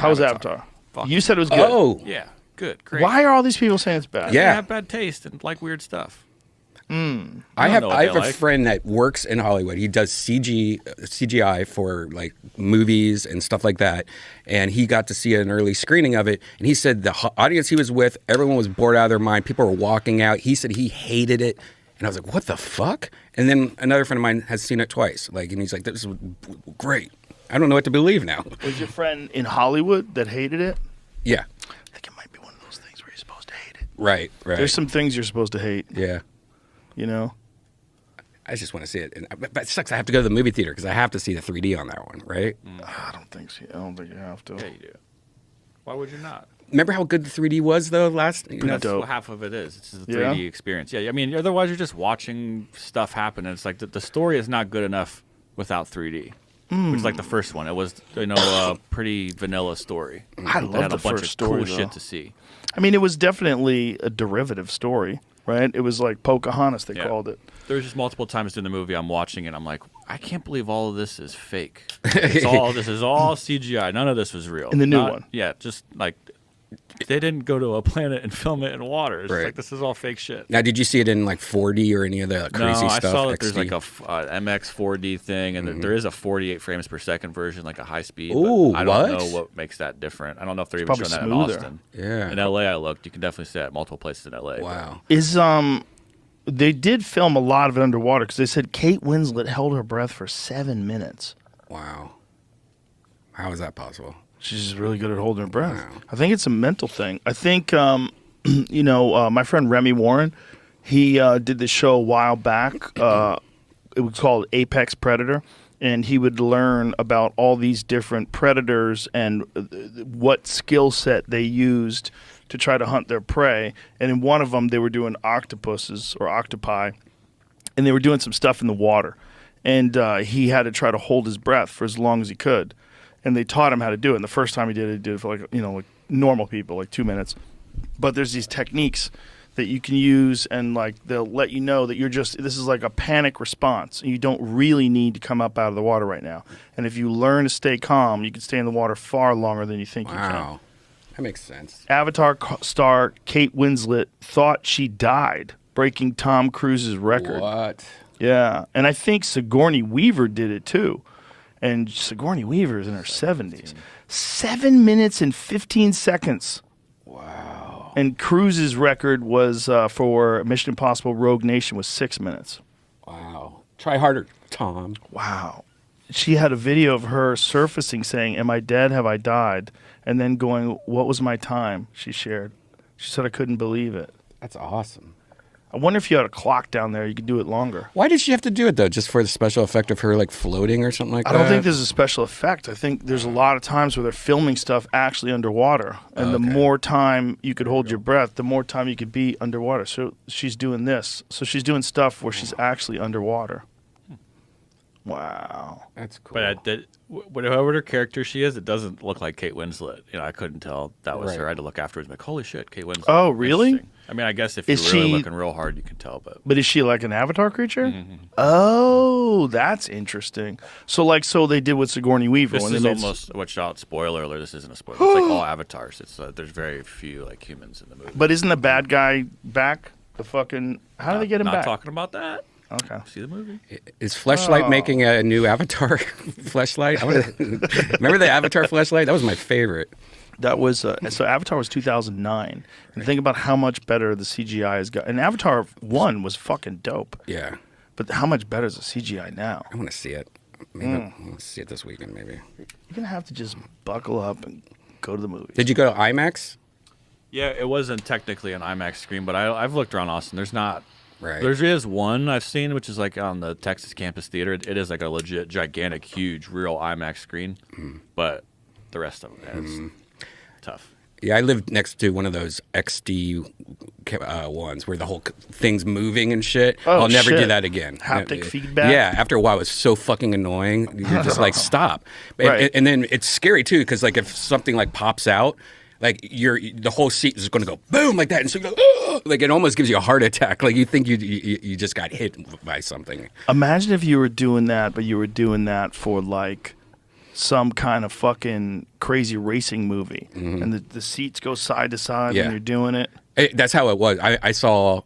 How was Avatar? Fuck. You said it was good. Oh. Yeah, good, great. Why are all these people saying it's bad? Yeah. They have bad taste and like weird stuff. I have know what a they like. friend that works in Hollywood. He does CGI for like movies and stuff like that. And he got to see an early screening of it. And he said the audience he was with, everyone was bored out of their mind. People were walking out. He said he hated it. And I was like, what the fuck? And then another friend of mine has seen it twice. Like, and he's like, this was great. I don't know what to believe now. Was your friend in Hollywood that hated it? Yeah. I think it might be one of those things where you're supposed to hate it. Right. There's some things you're supposed to hate. Yeah. You know? I just want to see it. But it sucks. I have to go to the movie theater because I have to see the 3D on that one, right? I don't think so. I don't think you have to. Yeah, you do. Why would you not? Remember how good the 3D was, though, last? That's dope. what half of it is. It's just a Yeah? 3D experience. Yeah, I mean, otherwise you're just watching stuff happen. And it's like the story is not good enough without 3D. Which is like the first one. It was, a pretty vanilla story. I It love had the a bunch first of cool story, though. shit to see. I mean, it was definitely a derivative story, right? It was like Pocahontas, they Yeah. called it. There's just multiple times in the movie I'm watching and I'm like, I can't believe all of this is fake. This is all CGI. None of this was real. In the new one. Yeah, just like they didn't go to a planet and film it in water. It's Right. like this is all fake shit. Now, did you see it in like 4D or any of the crazy No, stuff? I saw that there's XD? like a MX 4D thing, and there is a 48 frames per second version, like a high speed. Ooh, but I don't what? know what makes that different. I don't know if they're even probably showing that smoother. in Austin. Yeah. In LA, I looked. You can definitely see it at multiple places in LA. Wow. Is they did film a lot of it underwater because they said Kate Winslet held her breath for 7 minutes. Wow. How is that possible? She's just really good at holding her breath. Wow. I think it's a mental thing. I think, my friend Remy Warren, he did this show a while back. It was called Apex Predator. And he would learn about all these different predators and what skill set they used to try to hunt their prey. And in one of them, they were doing octopuses or octopi. And they were doing some stuff in the water. And he had to try to hold his breath for as long as he could. And they taught him how to do it. And the first time he did it for like normal people, like 2 minutes. But there's these techniques that you can use, and like they'll let you know that this is like a panic response. And you don't really need to come up out of the water right now. And if you learn to stay calm, you can stay in the water far longer than you think you can. Wow. That makes sense. Avatar star Kate Winslet thought she died, breaking Tom Cruise's record. What? Yeah, and I think Sigourney Weaver did it too. And Sigourney Weaver is in her 70s. 7 minutes and 15 seconds. Wow. And Cruise's record was for Mission Impossible Rogue Nation was 6 minutes. Wow. Try harder, Tom. Wow. She had a video of her surfacing saying, "Am I dead? Have I died?" And then going, "What was my time?" She shared. She said, "I couldn't believe it." That's awesome. I wonder if you had a clock down there, you could do it longer. Why did she have to do it, though? Just for the special effect of her, like, floating or something like I that? don't think there's a special effect. I think there's a lot of times where they're filming stuff actually underwater. And the more time you could hold your breath, the more time you could be underwater. So she's doing this. So she's doing stuff where she's actually underwater. Wow. That's cool. But whatever her character she is, it doesn't look like Kate Winslet. I couldn't tell that was Right. her. I had to look afterwards, like, holy shit, Kate Winslet. Oh, really? Interesting. I mean, I guess if you're Is really she- looking real hard, you can tell. But is she like an avatar creature? Oh, that's interesting. So they did with Sigourney Weaver. This when is they made almost watch out. Spoiler alert! This isn't a spoiler. It's like all avatars. It's there's very few like humans in the movie. But isn't the bad guy back? The fucking... How do they get him not back? talking about that. Okay. See the movie? Is Fleshlight making a new Avatar Fleshlight? Remember the Avatar Fleshlight? That was my favorite. That was so Avatar was 2009. And think about how much better the CGI has got. And Avatar 1 was fucking dope. Yeah. But how much better is the CGI now? I want to see it. Maybe I want to see it this weekend, maybe. You're going to have to just buckle up and go to the movies. Did you go to IMAX? Yeah, it wasn't technically an IMAX screen, but I've looked around Austin. There's not. Right. There is one I've seen, which is like on the Texas Campus Theater. It is like a legit, gigantic, huge, real IMAX screen. But the rest of it is tough. Yeah, I lived next to one of those XD ones where the whole thing's moving and shit. Oh, I'll never do shit. that again. Haptic feedback? Yeah, after a while, it was so fucking annoying. You're just like, stop. Right. And then it's scary, too, because like if something like pops out, like the whole seat is going to go boom like that, and so you go, "Ugh!" Like it almost gives you a heart attack. Like you think you just got hit by something. Imagine if you were doing that, but you were doing that for like some kind of fucking crazy racing movie, and the seats go side to side when you're doing it. That's how it was. I saw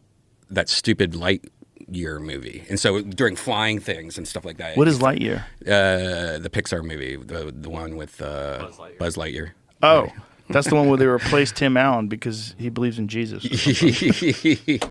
that stupid Lightyear movie, and so during flying things and stuff like that. What is Lightyear? The Pixar movie, the one with Buzz Lightyear. Oh, that's the one where they replaced Tim Allen because he believes in Jesus.